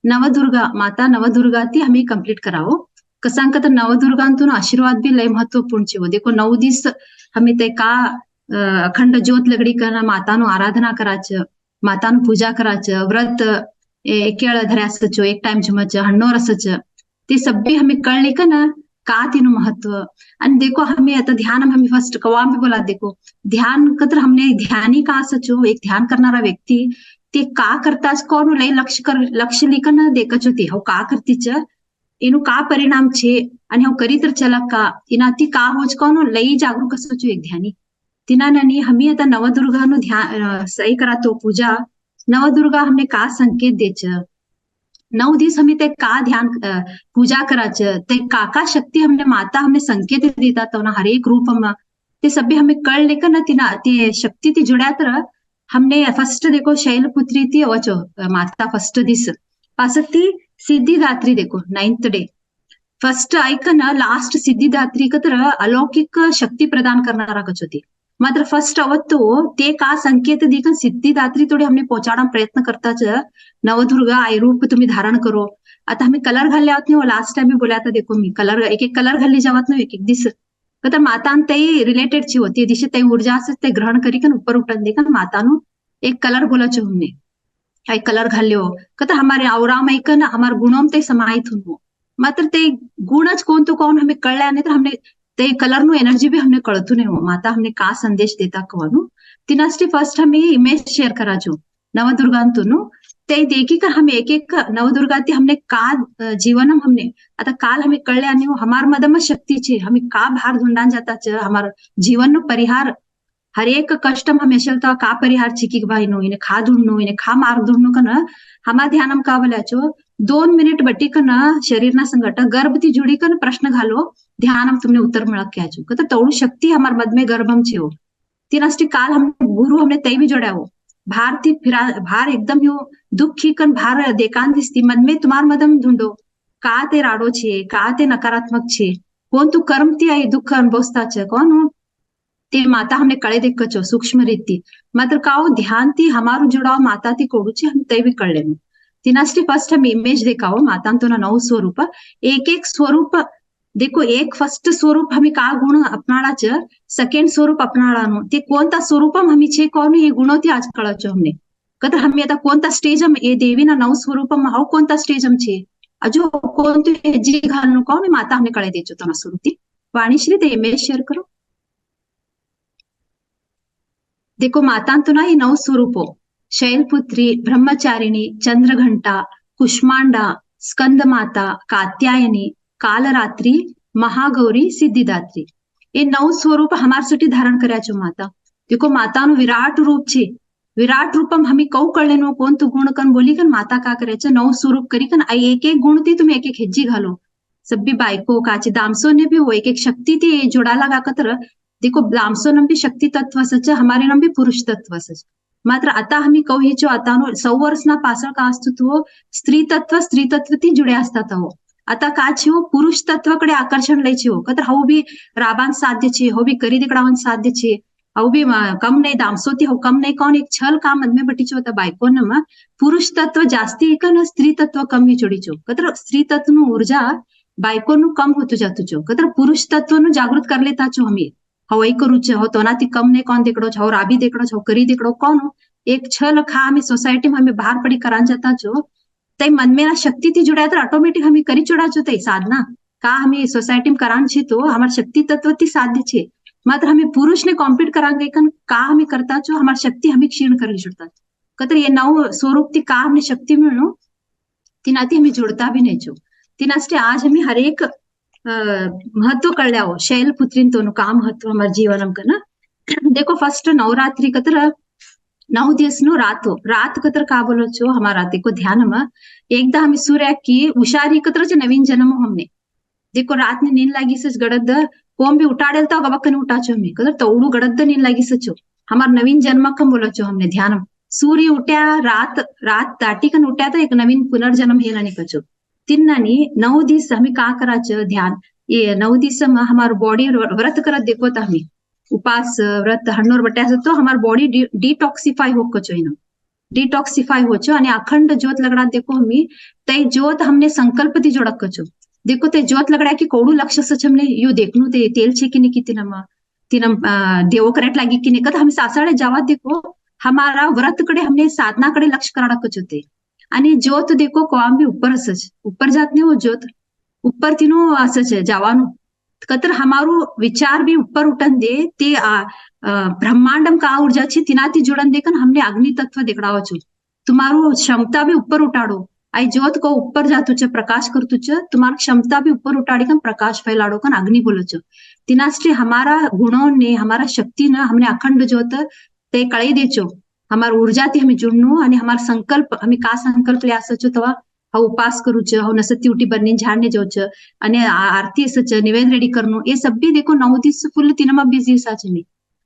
नवदुर्गा माता नवदुर्गा ती आम्ही कंप्लीट करावं. कसं तर नवदुर्गांतून आशीर्वाद बी लय महत्वपूर्ण छे. देखो 9 दिवस आम्ही ते का अखंड ज्योत लगड़ी कर मातानु आराधना कराच, मातानु पूजा कराच, व्रत एक केळ धर्यासच, एक टाइम जमच, हಣ್ಣोर असच, ते सब्बी हमें कळले का ना का तीनु महत्व. आणि देखो हमें आता ध्यान हम फर्स्ट कवाम भी बोला देखो ध्यान कतर हमने ध्यानी का सचो एक ध्यान करणारा व्यक्ती ते का करताच कोण लय लक्ष लिकन देखच होती हो का करतीच એનું કા પરિણામ છે અને હું કરી तर चला का इनाती का होच कोण लई जागरूक असो एक ध्यानी तिनानी हमी आता नवदुर्गानु ध्यान सही करातो पूजा नवदुर्गा हमने का संकेत देच 9 दिवस हमें ते का ध्यान पूजा कराच ते का शक्ती हमने माता हमने संकेत देता तो ना हर एक रूप में ते सभी हमें कळ लेकर ना तिना ते शक्ती ती जुड्या तर हमने फर्स्ट देखो शैलपुत्री थी वचो माता फर्स्ट दिस पासती सिद्धिदात्री देखो 9th day first ऐकन last Siddhidatri तर अलौकिक शक्ती प्रदान करणारा कच होती मात्र फर्स्ट अवत्तो ते का संकेत दिकन सिद्धिदात्री थोडे हमने पोचाडा प्रयत्न करताच नवदुर्गा आई रूप तुम्ही धारण करो. आता आम्ही कलर घालले आहोत नाही लास्ट टाइम मी बोला आता देखो मी कलर एक एक कलर घालली जावत नाही एक एक दिस तर मातान ते रिलेटेड ची होती दिशे ते ऊर्जा असते ते ग्रहण करी कन ऊपर उठन दे कन मातानु एक कलर बोलाचो हमने आई कलर घाल्यो कतर हमारे आवराम एक ना हमारे गुणों ते समाहित हो मात्र ते गुणच कोण तो कौन हमें कळल्या नाही तर हमने ते कलर नु एनर्जी भी हमने कळतू नहीं हो माता हमने का संदेश देता कवानु तिनास्टी फर्स्ट हमें इमेज शेयर कराचो नवदुर्गांतुनु ते देखी कर हम एक एक नवदुर्गाती हमने का जीवनम हमने आता काल हमें कळल्या नहीं हमार मदम शक्ती छे हमें का भार ढूंढान जाता च हमार जीवन नु परिहार हर एक कष्टम हम यशलता का परिहार चिकी भाई नो इन्हें खा ढूंढनो इन्हें खा मार्ग ढूंढनो का ना हमा ध्यानम का बोलाचो 2 मिनिट बटी का ना शरीर ना संगट गर्भती जुड़ी कर प्रश्न घालो ध्यानम तुमने उत्तर मिळक क्याचो कतर तोड़ू शक्ति हमार मद में गर्भम छे हो तिनास्टी काल हम गुरु हमने तय भी जोड़ा हो भार थी फिरा भार एकदम यो दुखी कन भार देकान दिसती मन में तुम्हार मदम ढूंढो का ते राडो छे का ते नकारात्मक छे कोण तू कर्म ती आई दुःख अनुभवस्ता छ कोण ते माता हमने कळे देखो सूक्ष्म रीति मात्र काओ ध्यान ती हमारू जुड़ाव माता ती कोडू छे हम तय भी कळले तिनास्टी फर्स्ट हम इमेज देखाओ माता तो ना 9 स्वरूप एक एक स्वरूप देखो एक फर्स्ट स्वरूप हमें का गुण अपनाड़ा च सेकेंड स्वरूप अपनाड़ा ते कोणता स्वरूपम हमी छे कौन ये गुणो ती आज कळचो हमने कतर हमें आता कोणता स्टेज हम ये देवी ना 9 स्वरूपम हाउ कोणता स्टेज हम छे अजो कोणते हेजी घालनु कौन माता हमने कळे देचो तो ना स्वरूपती वाणीश्री ते इमेज शेयर करो. देखो माता तो ना ये 9 स्वरूपो शैलपुत्री ब्रह्मचारिणी चंद्रघंटा कुष्मांडा स्कंद माता कात्यायनी कालरात्रि महागौरी सिद्धिदात्री ये 9 स्वरूप हमार सटी धारण कराचो माता देखो माता नु विराट रूप छे विराट रूपम हमी कौ कळले नो कोण तू गुण कन बोली कन माता का करायचं 9 स्वरूप करी कन आई एक एक गुण ती तुम्ही एक एक हेज्जी घालो सब्बी बायको काची दामसो ने भी हो एक एक शक्ति ती जोड़ा लगा कतर देखो दामसो नम भी शक्ति तत्व सच हमारे नम भी पुरुष तत्व सच मात्र आता हमी कौ ही जो आता नो 100 वर्ष ना पासळ का असतो तो स्त्री तत्व ती जुड़े असतात हो आता का छे हो पुरुष तत्वकडे आकर्षण लय छे हो कतर हऊ भी राबान साध्य छे हो भी करी दिकडावन साध्य छे हऊ भी कम नहीं दामसोती हो कम नहीं कौन एक छल का मद में बटी छो होता बायको न पुरुष तत्व जास्ती एक न स्त्री तत्व कम ही जोड़ी छो कतर स्त्री तत्व नु ऊर्जा बायको नु कम होतो जातो छो कतर पुरुष तत्व नु जागृत कर लेता छो हमी हवाई करू छ हो तो नाती कम नहीं कौन दिकड़ो छो राबी दिकड़ो छो करी दिकड़ो कौन एक छल खा हमें सोसाइटी में हमें बाहर पड़ी करान जाता छो तई मन में ना शक्ति थी जुड़ा तो ऑटोमेटिक हमें करी चुड़ा छो तई साधना का हमें सोसाइटी में करान छे तो हमार शक्ति तत्व ती साध्य छे मात्र हमें पुरुष ने कॉम्पीट करांगे कन का हमें करता छो हमार शक्ति हमें क्षीण कर छुड़ता कतर ये 9 स्वरूप ती का हमने शक्ति मिळनो तिनाती हमें जुड़ता भी नहीं छो तिनास्टे आज हमें हर एक महत्व कळल्या हो शैलपुत्रीन तो का महत्व हमार जीवनम का ना देखो फर्स्ट नवरात्रि कतर 9 दिवस नो रात कतर का बोलो छो हमारा देखो ध्यान में एकदा हम सूर्य की उशारी कतर च नवीन जन्म हमने देखो रात ने नींद लागी सच गड़द कोम भी उठाड़ेल तो गबकन उठा छो हमें कतर तोड़ू गड़द नींद लागी सचो हमार नवीन जन्म कम बोलो छो हमने ध्यान सूर्य उठ्या रात दाटी कन उठ्या तो एक नवीन पुनर्जन्म हेला नहीं कचो तिन्नानी 9 दिवस हमें का कराच ध्यान ये 9 दिवस में हमार बॉडी व्रत करत देखो हमें उपास व्रत हಣ್ಣोर बट्या तो हमार बॉडी डिटॉक्सिफाई हो कचो इन डिटॉक्सिफाय हो छो અને अखंड ज्योत लगड़ा देखो हमी ते ज्योत हमने संकल्प थी जोड़क छो देखो ते ज्योत लगड़ा की कोड़ू लक्ष्य सच हमने यो देखनु ते तेल छे की नहीं की तीनम देवो करेक्ट लागी की नहीं कद हम सासाड़े जावा देखो हमारा व्रत कडे हमने साधना कडे लक्ष्य कराड़क होते आणि ज्योत देखो कोआम भी ऊपर असच ऊपर जात नहीं हो ज्योत ऊपर तीनों असच है जावानु कतर हमारो विचार भी ऊपर उठन दे ते ब्रह्मांडम का ऊर्जा छे तिनाती जुड़न देखन हमने अग्नि तत्व देखड़ावो छो तुम्हारो क्षमता भी ऊपर उठाड़ो आई ज्योत को ऊपर जातु छ प्रकाश करतु छ तुम्हारी क्षमता भी ऊपर उठाड़ी कन प्रकाश फैलाड़ो कन अग्नि बोलो छो तिनास्टे हमारा गुणों ने हमारा शक्ति न हमने अखंड ज्योत ते कळी दे छो हमार ऊर्जा ते हमें जुड़नो आणि हमार संकल्प हमें का संकल्प ले आसो छो तवा हा उपास करू छ हा नसती उठी बन्नी झाड़ने जाओ छ आणि आरती सच निवेद रेडी करनो ये सब भी देखो 9 दिवस फुल तिनमा बिझी साचनी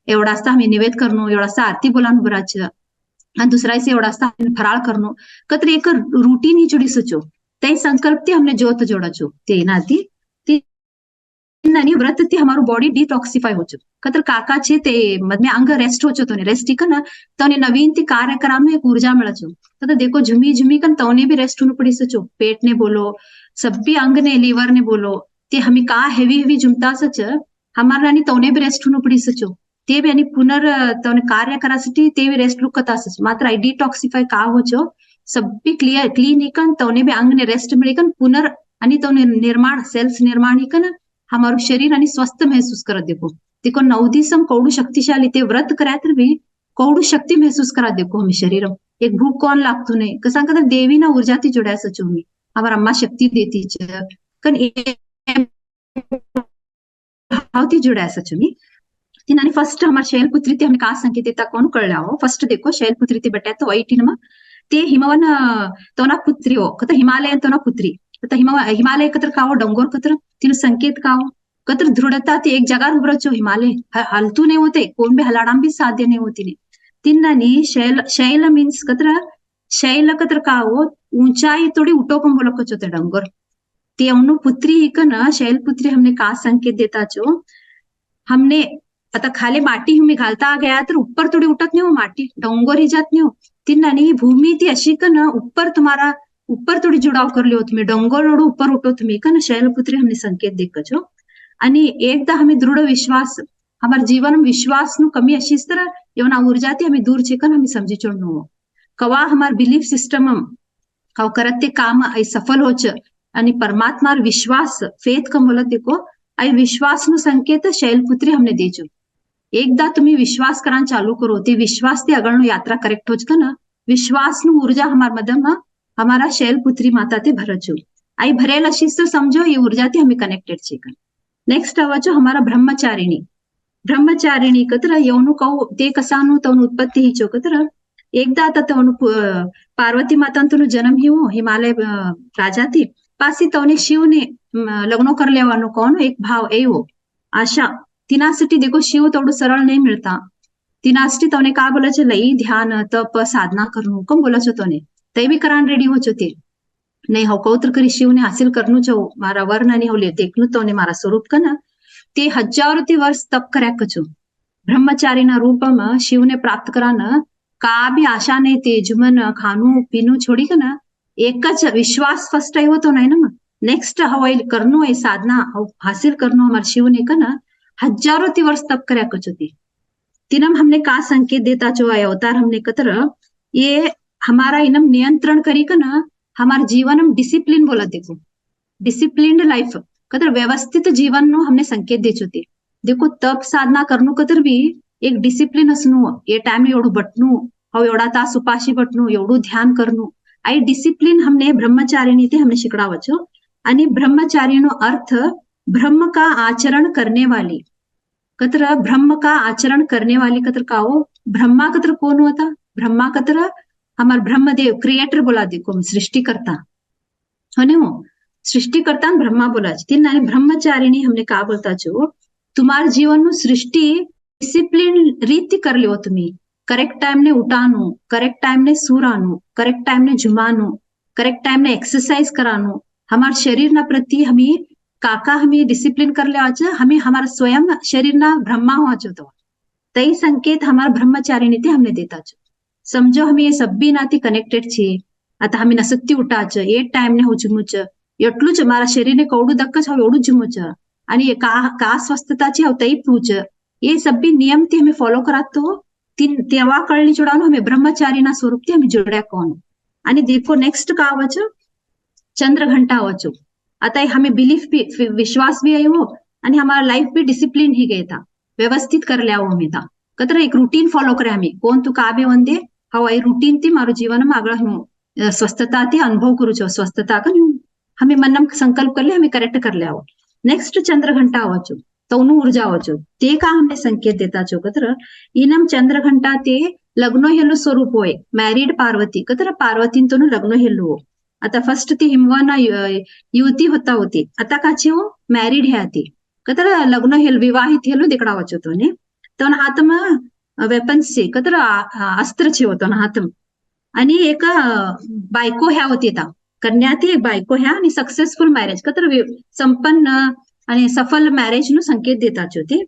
एवढासा आम्ही निवेद करनो एवढासा आरती बोलान बराच आणि दुसरा से एवढासा फराळ करनो कत्र एक रूटीन ही जुड़ी सचो ते संकल्प ते हमने ज्योत जोड़ा छो ते नाती व्रत ते हमारो बॉडी डिटॉक्सिफाय हो कतर काका छे ते मधमे अंग रेस्ट हो तो रेस्ट कन तने नवीन ती कार्य करानो एक ऊर्जा मिले छो तो देखो झुमी झुमी कन तने भी रेस्ट होनु पड़ी सचो पेट ने बोलो सब भी अंग ने लीवर ने बोलो ते हमें का हेवी हेवी जुमता सच हमारा नानी तने भी रेस्ट होनु पड़ी सचो ते भी आणि पुनर तने कार्य करासाठी ते भी रेस्ट रुकता सच मात्र आई डिटॉक्सिफाय का हो छो सब भी क्लियर क्लीन कन तने भी अंग ने रेस्ट मिले कन पुनर आणि तने निर्माण सेल्स निर्माण कन हमारो शरीर आणि स्वस्थ महसूस करत देखो देखो 9 दिवस हम कौड़ू शक्तिशाली ते व्रत करात भी कौड़ू शक्ति महसूस करा देखो हम शरीर एक भूख कौन लागतो नहीं कसा कदा देवी ना ऊर्जा ती जोड़ा सचो मी हमारा अम्मा शक्ति देती छ कन हावती जोड़ा सचो मी तिनानी फर्स्ट हमार शैलपुत्री ते हमें का संकेत देता कौन कळलाओ फर्स्ट देखो शैलपुत्री ते बेटा तो वैटिनमा ते हिमवन तोना पुत्री हो कता हिमालय तोना पुत्री आता हिमालय कतर कावो डोंगर कतर तिन संकेत कावो कतर दृढ़ता ते एक जगह उभर छो हिमालय हलतू नहीं होते कोण भी हलाडाम भी साध्य नहीं होती ने तिन्नानी शैल शैल मीन्स कतर शैल कतर कावो ऊंचाई थोड़ी उठोकम बोलक छो ते डोंगर ते अनु पुत्री हिकन शैल पुत्री हमने का संकेत देता छो हमने आता खाली माटी हमें घालता आ गया तर ऊपर थोड़ी उठत नहीं हो माटी डोंगर ही जात नहीं हो तिन्नानी भूमि ती अशी कन ऊपर तुम्हारा ऊपर थोड़ी जुड़ाव कर लियो तुम्हें डोंगर रोड ऊपर उठो तुम्हें कन शैलपुत्री हमने संकेत देख छो आणि एकदा हमें दृढ़ विश्वास हमारे जीवन में विश्वास नु कमी अशीच तरह येवना ऊर्जा ती हमें दूर छेकन हमें समझी चोड़नो कवा हमार बिलीफ सिस्टम हाव करत ते काम आई सफल होच आणि परमात्मा विश्वास फेथ कम बोलत देखो आई विश्वास नु संकेत शैलपुत्री हमने दे छो एकदा तुम्ही विश्वास करान चालू करो ते विश्वास ते अगळनो यात्रा करेक्ट होच कन विश्वास नु ऊर्जा हमार मदम हमारा शैलपुत्री माता ते भरचो आई भरेल अशीच तो समझो ये ऊर्जा ते हमें कनेक्टेड छे कन नेक्स्ट आवचो हमारा ब्रह्मचारिणी ब्रह्मचारिणी कतर येवनु कहू ते कसानु तवनु उत्पत्ति ही चो कतर एकदा आता तवनु पार्वती माता तनु जन्म ही हो हिमालय राजा थी पासी तवने शिव ने लग्नो कर लेवानो कौन एक भाव एवो आशा तिनासाठी देखो शिव तोड़ू सरल नहीं मिलता तिनासाठी तवने का बोला छे लई ध्यान तप साधना करनु कम बोला छो तोने ते भी करान रेडी हो छो ते नहीं हो कौत्र करी शिव ने हासिल करनु छो मारा वर्ण नहीं हो ले देखनु तोने मारा स्वरूप कना ते हजारों ती वर्ष तप कर्या कछो ब्रह्मचारी ना रूप में शिव ने प्राप्त करान का भी आशा नहीं ते जुमन खानु पीनु छोड़ी कना एक विश्वास फर्स्ट आयो तो नहीं ना नेक्स्ट हवाई करनु ए साधना हासिल करनु हमारे शिव ने कना हजारों ती वर्ष तप कर्या कछो तीनम हमने का संकेत देता छो अवतार हमने कतर ये हमारा इनम नियंत्रण करी कना हमारे जीवन में डिसिप्लिन बोला देखो डिसिप्लिन्ड लाइफ कतर व्यवस्थित जीवन नो हमने संकेत दे छो देखो तप साधना करनु कतर भी एक डिसिप्लिन असनु ये टाइम एवढू बटनु हव एवढा तास उपाशी बटनु एवढू ध्यान करनु आई डिसिप्लिन हमने ब्रह्मचारिणी ते हमने शिकडाव छो आणि ब्रह्मचारिणो अर्थ ब्रह्म का आचरण करने वाली कतर ब्रह्म का आचरण करने वाली कतर का हो ब्रह्मा कतर कौन होता ब्रह्मा कतर हमार ब्रह्मदेव क्रिएटर बोला देखो सृष्टिकर्ता हो ने सृष्टिकर्ता ब्रह्मा बोला तीन ब्रह्मचारिणी हमने का बोलता छो तुम्हारे जीवन में सृष्टि डिसिप्लिन रीति कर लियो तुम्हें करेक्ट टाइम ने उठानु करेक्ट टाइम ने सूरानु करेक्ट टाइम ने झुमानु करेक्ट टाइम ने एक्सरसाइज करानु हमारे शरीर ना प्रति हमें काका हमें डिसिप्लिन कर ले हमें हमारा स्वयं शरीर ना ब्रह्मा हुआ छो तो तई संकेत हमारा ब्रह्मचारिणी ते हमने देता छो समझो हम ये सभी नाती कनेक्टेड छे। आता हमें नसत्ती उठाच ए टाइम ने होचमुच એટલું જ મારા શરીરને કવડું દક્ક છે એવડું જ જમું છે અને का स्वस्थता છે तई पूछ ये सभी नियम थी हमें फॉलो करात तो तेव्हा कळली जोडानो हमें ब्रह्मचारी ना स्वरूप थी हमें जोड्या कोण आणि देखो नेक्स्ट का आवच चंद्रघंटा आवचो आता हमें बिलीफ भी विश्वास भी आयो आणि हमारा लाइफ भी डिसिप्लिन ही गया था व्यवस्थित कर लिया हमें था कतर एक रूटीन फॉलो करे हमें कोण तू का बे वंदे हवा ये रूटीन थी मारो जीवन में आगळ हूँ स्वस्थता थी अनुभव करू छो स्वस्थता का हमें मनम संकल्प कर ले हमें करेक्ट कर ले आओ नेक्स्ट चंद्रघंटा आवचो तौनु ऊर्जा आवचो ते का हमें संकेत देता छो कतर इनम चंद्रघंटा ते लग्नो हेल्लो स्वरूप होय मॅरिड पार्वती कतर पार्वतीन तोनु लग्नो हेल्लो आता फर्स्ट ती हिमवाना युवती होती आता काचे हो मॅरिड है आती कतर लग्न हेल विवाहित हेलो दिकड़ा वचो तो ने तो हाथ में वेपन्स छे कतर अस्त्र छे होतो हाथ में आणि एक बायको ह्या होती ता कन्या ती एक बायको ह्या आणि सक्सेसफुल मॅरेज कतर संपन्न आणि सफल मॅरेज नु संकेत देता छो ते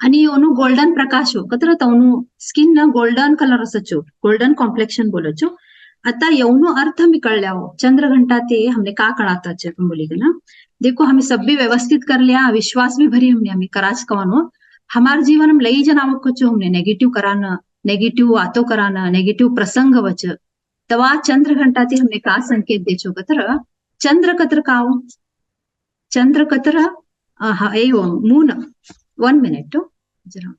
आणि योनु गोल्डन प्रकाश हो कतर तवनु स्किन न गोल्डन कलर असचो गोल्डन कॉम्प्लेक्शन बोलो छो आता यौनो अर्थ मी कळल्या हो चंद्रघंटा ते हमने का कळाता छे तुम बोली ना देखो हमें सब भी व्यवस्थित कर लिया विश्वास भी भरी हमने हमें कराच कवानो हमारे जीवन में लई जनाव कुछ हमने नेगेटिव कराना नेगेटिव बातों कराना नेगेटिव प्रसंग वच तवा चंद्रघंटा ते हमने का संकेत दे छो कतर चंद्र कतर काओ चंद्र कतर मून 1 मिनिट जरा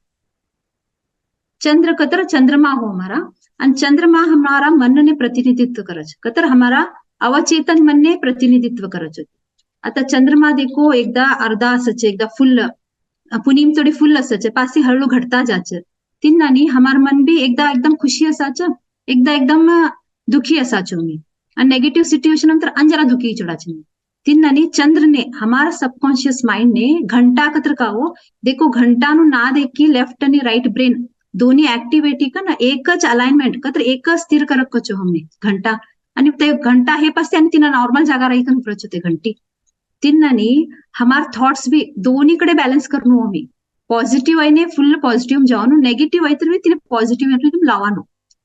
चंद्र कतर चंद्रमा हो हमारा आणि चंद्रमा हमारा मन ने प्रतिनिधित्व करच कतर हमारा अवचेतन मन ने प्रतिनिधित्व करच आता चंद्रमा देखो एकदा अर्धा असच एकदा फुल पुनीम थोडी फुल असच पासी हळू घटता जाच तिन्नानी हमार मन भी एकदा एकदम खुशी असाच एकदा एकदम दुखी असाचो मी आणि नेगेटिव्ह सिच्युएशन नंतर अंजरा दुखी चढ़ाच तिन्नानी चंद्र ने हमारा सबकॉन्शियस माइंड ने घंटा कतर काओ देखो घंटा नु ना देखी लेफ्ट आणि राइट ब्रेन दोन्ही ऍक्टिव्हिटी का ना एकच अलाइनमेंट कतर एकच स्थिर करक कचो हमने घंटा आणि ते घंटा हे पासे आणि तिना नॉर्मल जागा राही कन प्रचो ते घंटी तिन्नानी हमार थॉट्स भी दोन्हीकडे बॅलन्स करनो हमें पॉझिटिव्ह आहे फुल पॉझिटिव्ह जाओ नेगेटिव्ह आहे तर भी तिने पॉझिटिव्ह तुम लावानो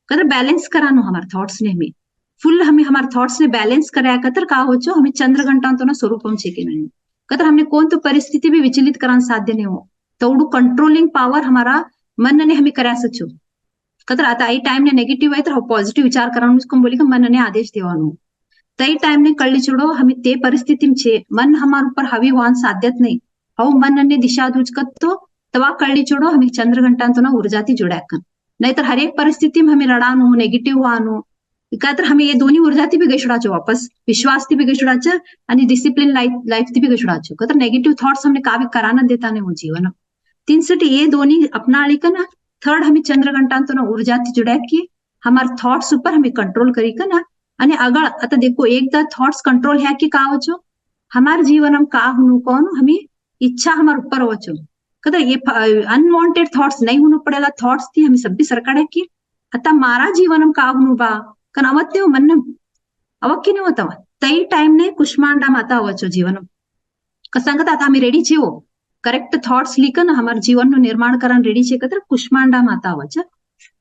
कतर बैलेंस करानो हमारे थॉट्स ने हमें फुल हमें हमारे थॉट्स ने बैलेंस कराया कतर का हो हमें चंद्रघंटा तो ना स्वरूपम छे के नहीं कतर हमने कौन तो परिस्थिति भी विचलित करान साध्य नहीं हो तोड़ू कंट्रोलिंग पावर हमारा मन ने हमें करा सचो कतर आता आई टाइम ने नेगेटिव्ह आहे तर पॉझिटिव्ह विचार करानो उसको बोली का मन ने आदेश देवानो तई टाइम ने कळली चुडो हमें ते परिस्थिति में छे मन हमारे ऊपर हावी होवान साध्यत नहीं हव मन ने दिशा दूचकत तो तवा कळली चुडो हमें चंद्रघंटा तो ना ऊर्जाती जुड़ाकन नहीं तो हर एक परिस्थिति में हमें लड़ानो नेगेटिव हुआनो का तर हमें ये दोन्ही ऊर्जाती भी गई वापस विश्वास थी भी गई आणि डिसिप्लिन लाइफ थी भी गई कतर नेगेटिव थॉट्स हमने काव्य कराना देता नहीं वो जीवन तीन सटी ये दोन्ही अपना ना थर्ड हमें चंद्रघंटा तो ना ऊर्जाती जुड़ा की हमारे थॉट्स ऊपर हमें कंट्रोल करी का ना आणि अगळ आता देखो एकदा थॉट्स कंट्रोल है कि का वचो हमारे जीवन में का हुनु कौन हमें इच्छा हमारे ऊपर वचो कदर ये अनवांटेड थॉट्स नहीं होनो पड़ेगा थॉट्स थी हमें सब भी सरकाड़े की आता मारा जीवन में का हुनु बा कन अवत्ते मन अवक्की नहीं होता तई टाइम ने कुष्मांडा माता वचो जीवन कसंगत आता हमें रेडी छे करेक्ट थॉट्स लिखन हमारे जीवन नु निर्माण करन रेडी छे कतर कुष्मांडा माता वच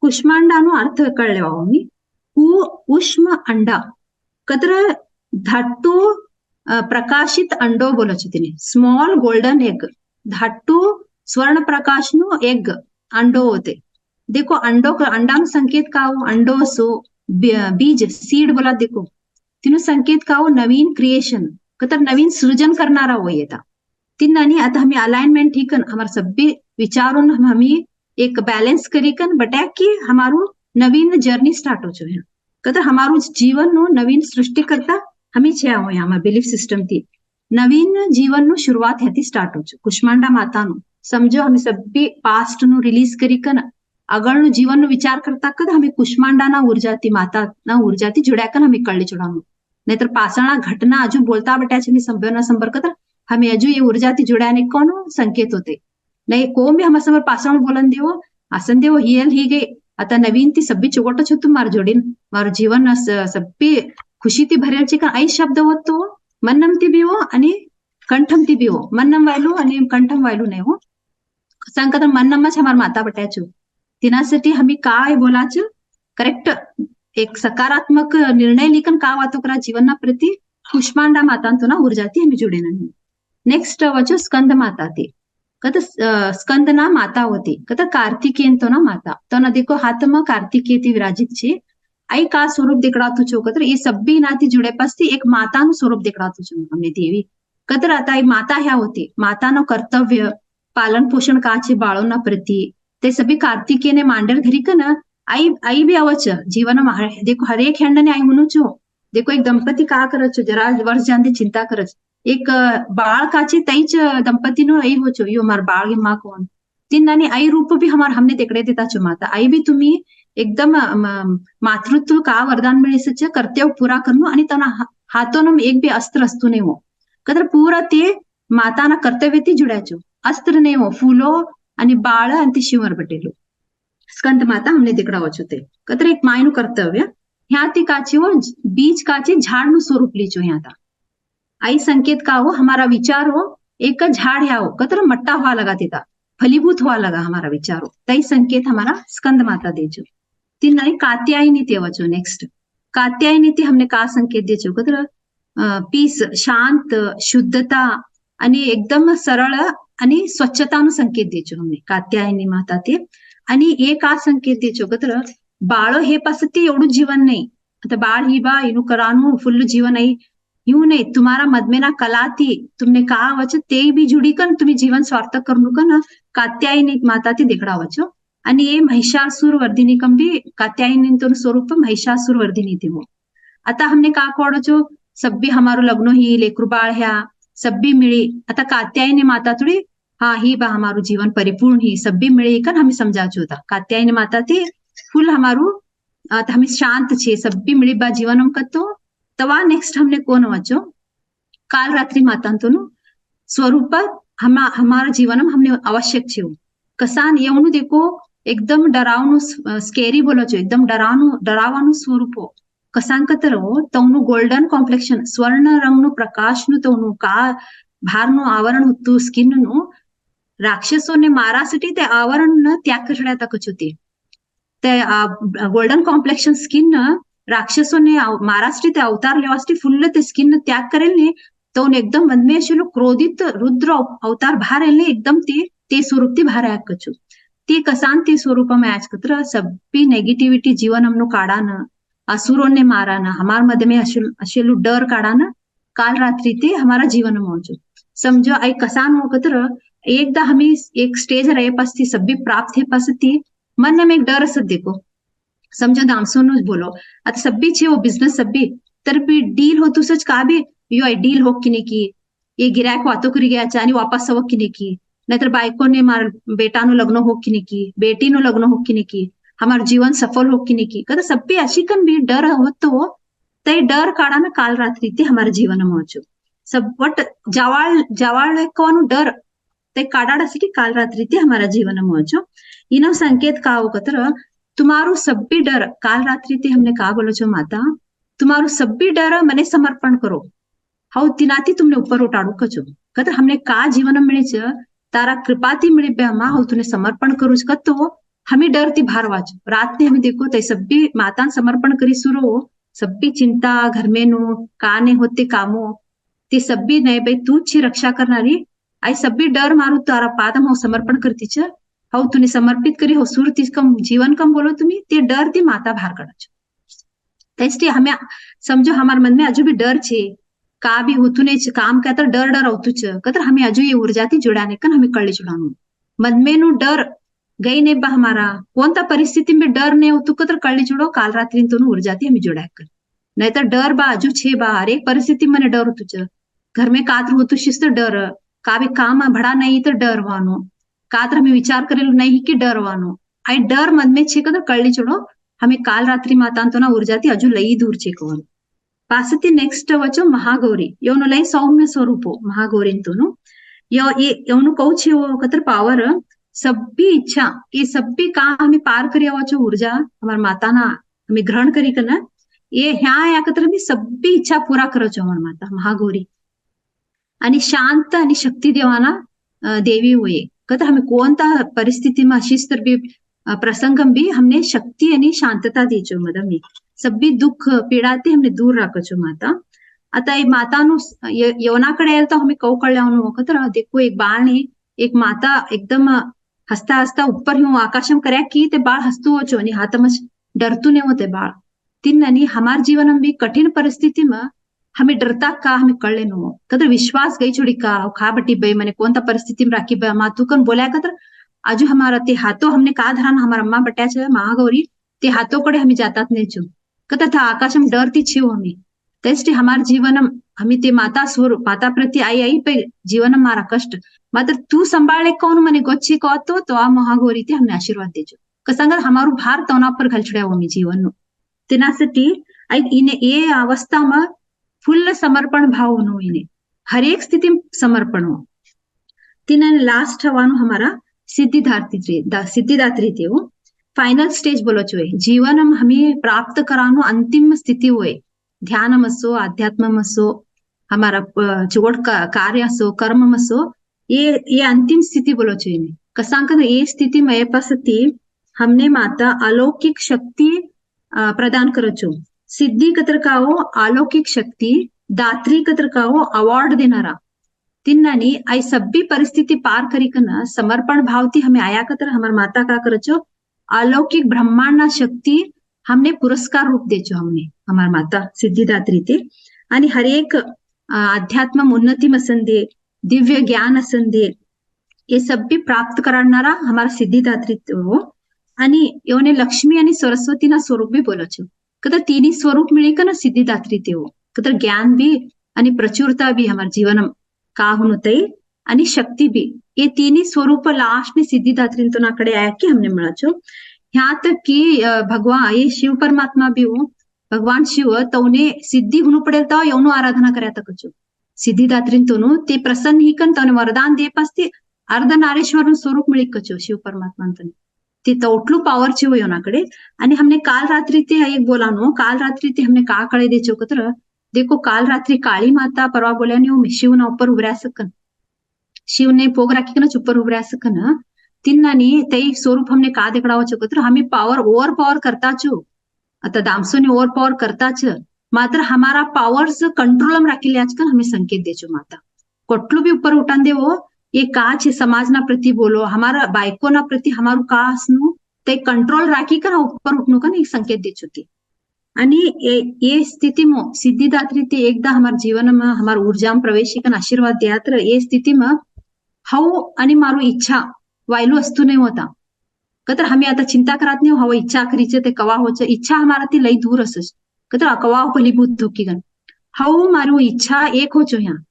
कुष्मांडा नो अर्थ कळले मी उष्म अंडा कतर धाटू प्रकाशित अंडो बोलो तिने स्मॉल गोल्डन एग धाटू स्वर्ण प्रकाश नु एग अंडो होते देखो अंडो अंडा में संकेत का अंडो सो बीज सीड बोला देखो तिनो संकेत का नवीन क्रिएशन कतर नवीन सृजन करनारा हो येता तिन्नानी आता हमें अलाइनमेंट ठीक हमारे सभी विचारों हमें एक बैलेंस करी कन बटा कि हमारू नवीन जर्नी स्टार्ट हो चुके कतर हमारू जीवन नो नवीन सृष्टि करता हमें छे हो हमारा बिलीफ सिस्टम थी नवीन जीवन नो शुरुआत है स्टार्ट हो कुष्मांडा माता नो समझो हमें सभी पास्ट नो रिलीज करी कन अगळ नो जीवन नो विचार करता कद हमें कुष्मांडा ना ऊर्जाती माता ना ऊर्जाती जुड़ा कन हमें कळले चुड़ानो नहीं तो पाषाणा घटना अजू बोलता बटा संभव संपर्क हमें अजू ये ऊर्जाती जुड़ाने कौन संकेत होते नहीं को भी हमारे समोर पाषाण बोलन देवो आसन देवो हियल ही गई आता नवीन ती सब्बी चुगोट छो तुम मार जोड़ीन मार जीवन सब्बी खुशी ती भरेल छे आई शब्द होतो मन्नम ती भी हो आणि कंठम ती भी हो मन्नम वायलू आणि कंठम वायलू नहीं हो संकत मन्नम हमार माता बटाचो तिनासाठी हमें काय बोलाच करेक्ट एक सकारात्मक निर्णय लेकिन का वातो करा जीवन प्रति कुष्मांडा माता तो ना ऊर्जाती हमें जुड़े नहीं। नेक्स्ट वचो स्कंद माता थी कत स्कंद ना माता होती कत कार्तिकेयन तो ना माता तो ना देखो हाथ में कार्तिकेय थी विराजित छे आई का स्वरूप दिखड़ातु छो कतर ये सभी नाती जुड़े पास एक माता नु स्वरूप दिखड़ातु छो हमने देवी कतर आता एक माता ह्या होती माता नो कर्तव्य पालन पोषण काचे बाळो ना प्रति ते सभी कार्तिकेय ने मांडर घरी का ना आई भी आवच जीवन में देखो हरेक हेंडने आई म्हणू छो देखो एक दंपती का करच जरा वर्ष जानते चिंता करच एक बाळ काची तईच दंपती नो आई हो छो यो मार बाळ माँ कोण तीन नानी आई रूप भी हमार हमने तिकडे देता छो माता आई भी तुम्ही एकदम मातृत्व का वरदान मिळे सच कर्तव्य पूरा करनो आणि तना हाथों में एक भी अस्त्र अस्तु नहीं हो कदर पूरा ते माता ना कर्तव्य ती जुड्या छो अस्त्र नहीं हो फूलो आणि बाळ आणि ती शिवर बटेलो स्कंद माता हमने दिकड़ा वचो ते कतर एक मायनु कर्तव्य ह्या ती काची हो बीज काची झाड़ नु स्वरूप लीचो ह्या था आई संकेत का हो हमारा विचार हो एक झाड़ ह्या हो कतर मट्टा हुआ लगा देता फलीभूत हुआ लगा हमारा विचार हो तई संकेत हमारा स्कंद माता देचो तीन नाही कात्यायनी ते वचो नेक्स्ट कात्यायनी ते हमने का संकेत देचो कतर पीस शांत शुद्धता आणि एकदम सरळ आणि स्वच्छतानु संकेत देचो हमने कात्यायनी माता ते आणि हे का संकेत देचो कतर बाळ हे पासती एवढं जीवन नाही आता बाळ ही बा इनु करानु फुल जीवन आई यूं नहीं तुम्हारा मदमेना कला थी तुमने कहा वच ते भी जुड़ी कन तुम्ही जीवन स्वार्थक करू कन कात्यायनी माता ती दिखड़ा वचो आणि ये महिषासुर वर्धिनी कम भी कात्यायनी तो स्वरूप महिषासुर वर्धिनी थी वो आता हमने का कोडचो सब्बी हमारो लग्नो ही लेकरू बाळ ह्या सब्बी मिळी आता कात्यायनी माता थोडी हाँ ही बा हमारू जीवन परिपूर्ण ही सब्बी मिळी कन हमें समझाचो था कात्यायनी माता थी फुल हमारू हमें शांत छे सब्बी मिळी बा जीवन हम कतो तवा नेक्स्ट हमने कोण वचो काल रात्रि मातांतोनु स्वरूप हमारा जीवन हमने आवश्यक छे कसान येवनु देखो एकदम डरावनु स्केरी बोलो छो एकदम डरावानु स्वरूप कसान कतर तवनु गोल्डन कॉम्प्लेक्शन स्वर्ण रंगनु प्रकाशनु तवनु का भारनु आवरण होतु स्किन नु राक्षसोने मारासाठी ते आवरण न त्याग करण्यात कचुते ते गोल्डन कॉम्प्लेक्शन स्किन राक्षसोने महाराष्ट्री ते अवतार लेवास्टी फुल्ल ते स्किन त्याग करेल ने तो एकदम मन में अशे क्रोधित रुद्र अवतार बाहर एल एकदम ते स्वरूप ती बाहर कछु ते कसान ते स्वरूप में आज कतर सभी नेगेटिविटी जीवन हमनो काढान असुरों ने मारान हमार मध्य में अशेलू डर काढान काल रात्रि ते हमारा जीवन मौजो समझो आई कसान हो कतर एकदा हमें एक स्टेज रहे पास थी सभी प्राप्त है पास थी मन में एक डर असत देखो समझो दामसोनु बोलो आता सब्बी छे वो बिझनेस सब्बी तर भी डील होतु सच का भी यो आई डील हो की की ये गिरायक वातो करी गया आणि वापस सवक की की नाहीतर बायकोने मार बेटानु लग्न हो की बेटीनु लग्न हो की हमार जीवन सफल हो की कदा सब्बी अशी कन भी डर होतो ते डर काढा ना काल रात्रि ते हमारे जीवन मौजो सब वट जवाळ कोनु डर ते काढाड की काल रात्रि ते हमारा जीवन मौजो इनो संकेत का हो कतर तुम्हारो सब्बी डर काल रात्रि ते हमने कहा बोलो छो माता तुम्हारो सब्बी डर मने समर्पण करो हाउ तिनाती तुमने ऊपर उठाड़ू कचो कतर हमने का जीवन मिले छ तारा कृपाती मिले बे माँ हाउ तुने समर्पण करू कतो हमें डर ती भार वाच रात ने हमें देखो ते सब्बी माता समर्पण करी सुरो सब्बी चिंता घर में नो काने होते कामो ते सब्बी नहीं भाई तू छी रक्षा करणारी आई सब्बी डर मारू तारा पादम हाउ समर्पण करती छ हाउ तुने समर्पित करी हो सुर तीस कम जीवन कम बोलो तुम्ही ते डर ती माता बाहर काढाच तेस्टी हमें समझो हमारे मन में अजू भी डर छे का भी होतु नहीं काम का तर डर होतु छ कतर हमें अजू ये ऊर्जा ती जुड़ाने कन हमें कळली जुड़ानु मन में नु डर गई ने बा हमारा कोणता परिस्थिति में डर नहीं होतु कतर कळली जुड़ो काल रात्रि तो ऊर्जा ती हमें जुड़ा कर नहीं तर डर बा अजू छे बा हर एक परिस्थिति में डर होतु छ घर में कातर होतु शिस्त डर का भी काम भड़ा नहीं तो डर वानो कातर हमें विचार करेलो नहीं कि डरवानो आई डर मन में छे कदर कळली छोड़ो हमें काल रात्रि मातांतो ना ऊर्जा थी अजू लई दूर छे कवन पासती नेक्स्ट वचो महागौरी योनो लई सौम्य स्वरूपो महागौरी तोनो योनो कहू छे वो कतर पावर सब्बी इच्छा ये सब्बी का हमें पार करिया वचो ऊर्जा हमार माता ना हमें ग्रहण करी कना ये ह्या या कतर हमें सब्बी इच्छा पूरा करो छो हमार माता महागौरी आणि शांत आणि शक्ती देवाना देवी होये कतर हमें कोणता परिस्थितीમાં अशीच तर बी प्रसंगम भी हमने शक्ति आणि शांतता देचो मदम में सभी दुःख पीडा ते हमने दूर राखचो माता. आता एक मातानु यवनाकडे यायला तो हमें कौ कळल्यावनु वखतर देखो एक बाळ ने एक माता एकदम हसता हसता ऊपर ही आकाशम કર્યા की ते बाळ हसतू होचो आणि हाथमच डरतू ने होते बाळ तिन्ननी हमार जीवन भी कठिन परिस्थिती में हमें डरता का हमें कळले नो कदर विश्वास गई छोड़ी का खा बटी बई मने कोणता परिस्थिती में राखी बा मातू कन बोल्या कदर आजू हमारा ते हाथों हमने का धरान हमारा अम्मा बट्या छे महागौरी ते हाथों कडे हमें जातात नहीं छू कथा था आकाशम डरती छे हमें तेस्टी हमार जीवनम हमें ते माता स्वरूप माता प्रति आई पे जीवनम मारा कष्ट मात्र तू संभाळे कौन मने गोच्छी कहतो तो आ महागौरी ते हमने आशीर्वाद देजो कसंगा हमारू भार तोना पर घलछड्या हो मी जीवन नु तेनासाठी इने ये अवस्था में फुल समर्पण भाव नो इने हर एक स्थिति में समर्पण हो तिने लास्ट हवानु हमारा सिद्धिदात्री थे वो फाइनल स्टेज बोलो छो जीवन हमें प्राप्त करानो अंतिम स्थिति हुए ध्यान असो आध्यात्म असो हमारा चोट का कार्य असो कर्म असो ये अंतिम स्थिति बोलो छो इने कसांक ये स्थिति में पासती हमने माता अलौकिक शक्ति प्रदान करो छो सिद्धि कतर का हो अलौकिक शक्ति दात्री कतर का हो अवार्ड देनारा तिन्नानी आई सभी परिस्थिति पार करी कना समर्पण भावती हमें आया कतर हमार माता का करचो अलौकिक ब्रह्मांड शक्ति हमने पुरस्कार रूप देचो हमने हमार माता सिद्धिदात्री ते आणि हर एक अध्यात्म उन्नति मसंदे दिव्य ज्ञान असंदे ये सब भी प्राप्त करणारा हमारा सिद्धिदात्री हो आणि योने लक्ष्मी आणि सरस्वती ना स्वरूप भी बोलो छो कदर तीनी स्वरूप मिली का ना सिद्धिदात्री ते हो कदर ज्ञान भी आणि प्रचुरता भी हमारे जीवन का होनुतई आणि शक्ति भी ये तीनी स्वरूप लास्ट ने सिद्धिदात्री तो नाकडे आया कि हमने मिला छो यहाँ तक कि भगवान ये शिव परमात्मा भी हो भगवान शिव तवने सिद्धि हुनु पडेल तो यवनु आराधना कर्या तकचो सिद्धिदात्री तोनु ते प्रसन्न ही कन तवने वरदान दे पास्ते अर्धनारेश्वर स्वरूप मिली कचो शिव परमात्मा तने ते तोटलू पावर छे योनाकडे आणि हमने काल रात्रि ते एक बोलानो काल रात्रि ते हमने का कळे देचो कतर देखो काल रात्रि काली माता परवा बोल्या ने शिव ना ऊपर उभऱ्या सकन शिव ने पोग राखी कन ऊपर उभऱ्या सकन तिन्नानी ते स्वरूप हमने का देखडावो छो कतर हमें पावर ओवर पावर करता छो आता दामसो ने ओवर पावर करता छ मात्र हमारा पावर्स कंट्रोल में राखी आजकल हमें संकेत देचो माता कोटलू भी ऊपर उठान देवो ये का छे समाज ना प्रति बोलो हमारा बायको ना प्रति हमारू का असनु ते कंट्रोल राखी कर ऊपर उठनो का एक संकेत देचो ती आणि ये स्थिति में सिद्धिदात्री ते एकदा हमार जीवन में हमार ऊर्जा में प्रवेश कन आशीर्वाद दियात्र ये स्थिति में हाउ आणि मारू इच्छा वायलू असतू नहीं होता कतर हमें आता चिंता करात नहीं हवा इच्छा करीचे ते कवा होच इच्छा हमारा ती लई दूर असच कतर कवा फलीभूत धोकी गन हाउ मारू इच्छा एक होचो यहाँ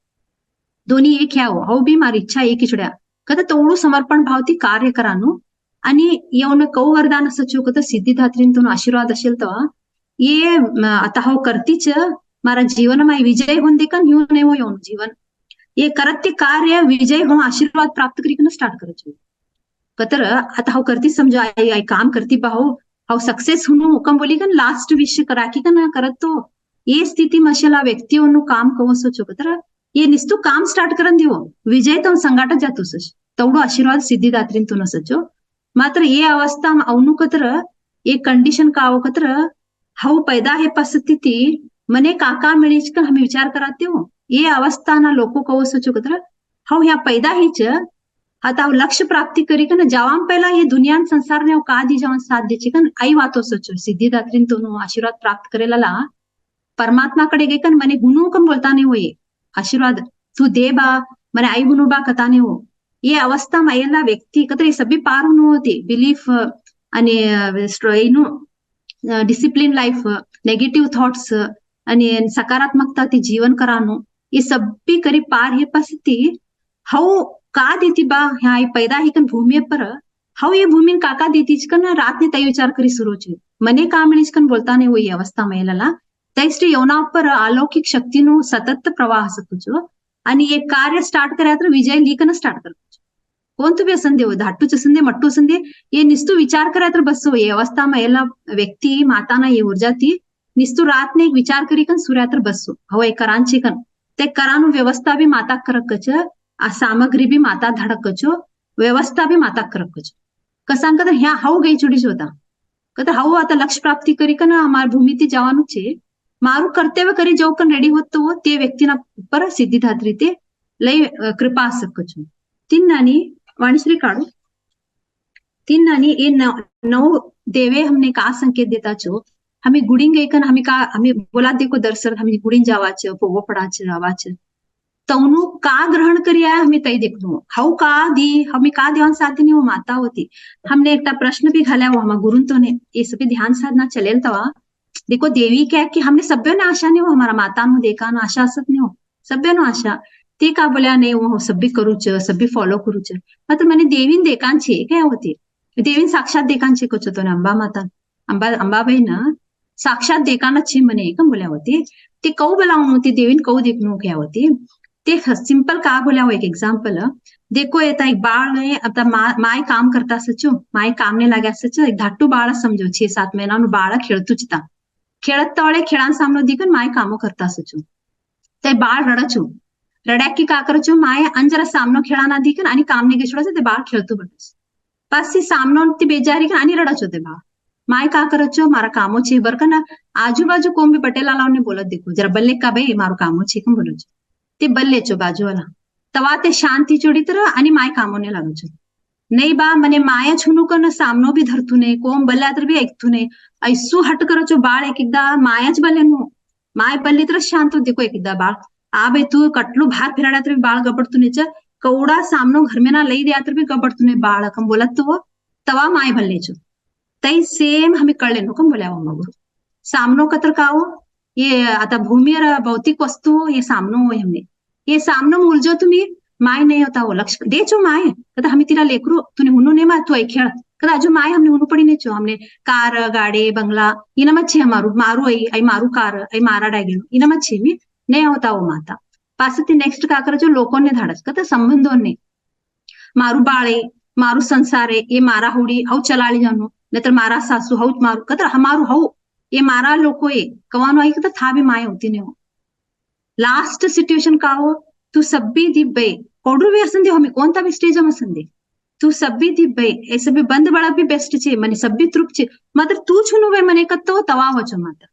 दोन्ही एक ह्या हो भी मारी इच्छा एक छुड्या कदा तोडू समर्पण भावती कार्य करानो आणि येऊन कौ वरदान असं छो कदा सिद्धिदात्रीतून आशीर्वाद असेल तर ये आता हो करतीच मारा जीवन में विजय होऊन दे का न्यू नाही हो येऊन जीवन ये करत ते कार्य विजय हो आशीर्वाद प्राप्त करी स्टार्ट करचो कतर आता हो करती समझो आई काम करती बाहो हाउ सक्सेस हुनु हुकम बोली कन लास्ट विश कराकी कन करत तो ये स्थिति मशला व्यक्तियों काम कवसो छो कतर ये निस्तू काम स्टार्ट करन देवो विजय तो संगाट जातो सच तवडो आशीर्वाद सिद्धिदात्रीतून असचो मात्र ये अवस्था में अवनु कतर ये कंडीशन का कतर हाउ पैदा है परिस्थिति मने काका मिळीच का हमें विचार कराते हो ये अवस्था ना लोको कहो सचो कतर हाउ यहाँ पैदा हीच आता लक्ष्य प्राप्ति करी कन जावाम पहला ये दुनिया संसार ने का दी जवन साथ दे चिकन आई वातो सचो सिद्धिदात्रीतून आशीर्वाद प्राप्त करेला परमात्मा कडे गई कन मने गुनु कम बोलता नहीं हुए आशीर्वाद तू दे बा मने आई गुनु बा कथाने हो ये अवस्था में व्यक्ति कतर सभी पार होते बिलीफ आणि डिसिप्लिन लाइफ नेगेटिव थॉट्स आणि सकारात्मकता ती जीवन करानो ये सभी करी पार हे पासती हाउ का देती बा ह्या पैदा ही कन भूमि पर हाउ ये भूमि काका देती कन रात ने तय विचार करी सुरू छे मने का मिळीच कन बोलता नहीं हुई अवस्था महिलाला त्यास्टी यवना पर अलौकिक शक्तीनो सतत प्रवाह सकूचो आणि एक कार्य स्टार्ट कर्या तर विजय लीकन स्टार्ट करतो कोण तुम्ही असंदे हो धाटूच असंदे मट्टू असंदे ये निस्तू विचार कर्या तर बसो ये अवस्था महिला व्यक्ति माताना ये ऊर्जा ती निस्तू रात ने एक विचार करी कन सूर्या तर बसो हो एक करांची कन ते करानु व्यवस्था भी माता करकच आ सामग्री भी माता धडकचो व्यवस्था भी माता करकचो કસાં કદર ह्या હાઉ ગઈ ચૂડી જોતા કદર હાઉ आता લક્ષ્ય પ્રાપ્તિ કરી કે અમાર ભૂમિથી જવાનું છે મારું કર્તવ્ય કરી જવું કે રેડી હોત તો તે વ્યક્તિના ઉપર સિદ્ધિદાત રીતે લઈ કૃપા શકું છું तीन नानी वाणीश्री काढू तीन नानी ये नौ देवे हमने का संकेत देता छो हमें गुडिंग एकन हमें बोला देखो दर्शन हमें गुडिंग जावाच पोगो पडाच आवाच तवनु का ग्रहण करी आया हमें तई देखनो हाउ का दी हमें का ध्यान साधने वो माता होती हमने एक प्रश्न भी घाला वो हम गुरुन तो ने ये सभी ध्यान साधना चलेल तवा देखो देवी क्या कि हमने सभ्य ने आशा नहीं हो हमारा माता नु देखा ना आशा असत नहीं हो सभ्य नो आशा ते का बोल्या नाही वो सभी करूच सभी फॉलो करूच मात्र मैंने देवीन देकांची काय होती देवीन साक्षात देकांची कच होतो ना अंबा माता अंबाबाई ना साक्षात देकाना छी म्हणे का बोल्या होती ते कौ बोलावून होती देवीन कौ देखणू क्या होती ते सिंपल का बोल्या हो एक एग्जाम्पल देखो येता एक बाळ ने आता माय काम करता सचो माय काम ने लाग्या सचो एक धाटू बाळ समजो 6-7 महिना बाळ खेळतूच ता खेळत तवळे खेळान सामनो दिकन माय काम करता सचो ते बाळ रडचो रड्या की का करचो माय अंजरा सामनो खेळाना दिकन आणि काम ने गेसोडाचं ते बाळ खेळतो बटस पासी सामनो ती बेजारी का आणि रडचो ते बाळ माय का करचो मारा कामो छे बरका ना आजूबाजू कोण बी पटेला लावने बोलत देखो जरा बल्ले का भाई मारो कामो छे कम बोलो ते बल्लेचो बाजूवाला तवा ते शांती चोडी तर आणि माय कामोने लागचो नाही बा मने माया छुनू कन सामनो बी धरतू ने कोम बल्ल्या तर बी ऐकतू ने ऐसू हट करचो बाळ एक एकदा मायाच बल्ले नो माय बल्ली तर शांत देखो एक एकदा बाळ आ भाई तू कटलू भार फिराड्या तर बाळ गबडतू नेच कवडा सामनो घर में ना लई दिया तर बी गबडतू ने बाळ कम बोलत तो तवा माय बल्लेचो तई सेम हमें कळले नो कम बोल्या मग सामनो कतर काओ ये आता भूमी और भौतिक वस्तु ये सामनो हो हमने ये सामनो उलझो तुम्ही माय नहीं होता वो लक्ष्य दे चो माय कदा हमें तिला लेकरू तूने हुनू ने मा तू आई खेळ कदा आजू माय हमने हुनू पडी ने चो हमने कार गाडी बंगला इना मच्छे हमारू मारू आई मारू कार आई मारा डागेलो इना मच्छे मी नहीं होता वो माता पास ते नेक्स्ट का कर जो लोगों ने धाडस कदा संबंधों ने मारू बाळे मारू संसारे ये मारा हुडी हौ चलाली जानो नतर मारा सासू हौ मारू कदा हमारू हौ ये मारा लोको ये कवानो आई कदा था भी माय होती ने हो लास्ट सिच्युएशन का हो तू सब्बी दिब्बे कोडू भी असंदे हमें कौन ता भी स्टेज में असंदे तू सब्बी दिब्बे ऐसे भी बंद बड़ा भी बेस्ट छे मने सब्बी तृप्त छे मात्र तू छुनु वे मने कत्तो तवा वचो माता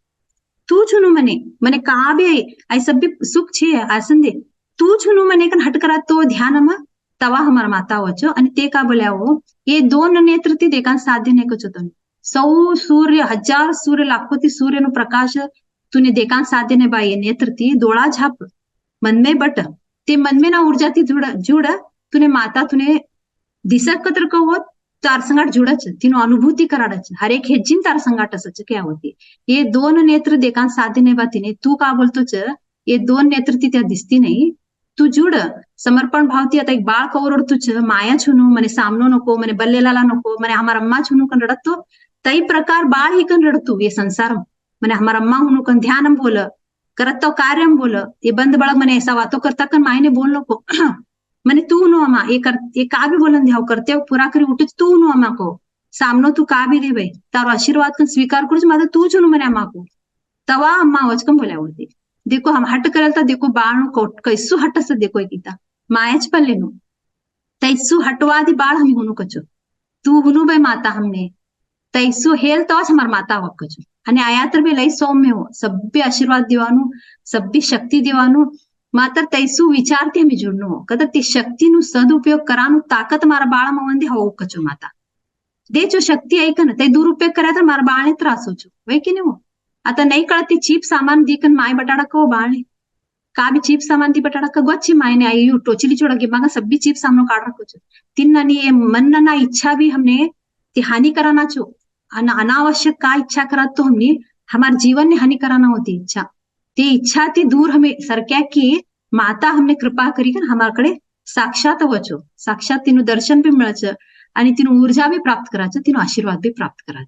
तू छुनु मने का भी आई सब्बी सुख छे असंदे तू छुनु मने कन हट करा तो ध्यान में तवा हमारा माता वचो आणि ते का बोल्या हो ये दोन नेत्र ती देकान साध्य ने कचो तो 100 सूर्य 1000 सूर्य लाखों ती सूर्य नो प्रकाश तूने देकान साध्य ने बाई नेत्र ती दोळा झाप मन में बट ते मन में ना ऊर्जा ती जुड़ तूने माता तूने दिसक कतर कहो तार संगाट जुड़च तीनो अनुभूति कराडच हर एक हेज्जिन तार संगाट असच क्या होती ये दोन नेत्र देकान साध्य ने बातीने तू का बोलतोच ये दोन नेत्र ती त्या दिसती नाही तू जुड समर्पण भावती आता एक बाळ कवरडतोच माया छुनू मने सामनो नको मने बल्लेलाला नको मने हमारा अम्मा छुनू कन रडतो तई प्रकार बाळ ही कन रडतो ये संसार मने हमारा अम्मा हुनू कन ध्यानम बोल करत तो कार्यम बोल ये बंद बळग मने ऐसा वातो करता कन मायने बोल नको मने तू नो अम्मा ये का भी बोलन ध्याव करते पूरा करी उठच तू नो अम्मा को सामनो तू का भी दे भाई तारो आशीर्वाद कन स्वीकार करूच माझा तू छुनू मने अम्मा को तवा अम्मा वचकम बोल्या होती देखो हम हट करल ता देखो बाळ कोट कैसू हटस देखो एकिता मायाच पल्ले नो तैसू हटवादी बाळ हमी हुनू कचो तू हुनू भाई माता हमने तैसू हेल तवाच हमार माता वक्कचो आणि आया तर बी लई सौम्य हो सभ्य आशीर्वाद देवानु सभ्य शक्ति देवानु मात्र तैसू विचारते हमें जुड़नो हो कदर ती शक्ति नु सदुपयोग करानु ताकत मारा बाळ मवंदी हो कचो माता दे जो शक्ती ऐकन ते दुरुपयोग करा तर मारा बाळने त्रास होचो वय की नाही हो आता नाही कळत ती चीप सामान दीकन माय बटाडा को बाळने का भी चीप सामान दी बटाडा का गोची मायने आई यू टोचली चोड़गे मगा सब्बी चीप सामनो काट रखो छो तिन्नानी ये मन ना इच्छा भी हमने ती हानि कराना छो अनावश्यक का इच्छा करत तो हमने हमारे जीवन ने हानि कराना होती इच्छा ती इच्छा ती दूर हमें सरक्या की माता हमने कृपा करी कर हमारकडे साक्षात वचो साक्षात तिनु दर्शन भी मिळच आणि तिनु ऊर्जा भी प्राप्त करायचं तिनु आशीर्वाद भी प्राप्त करायचं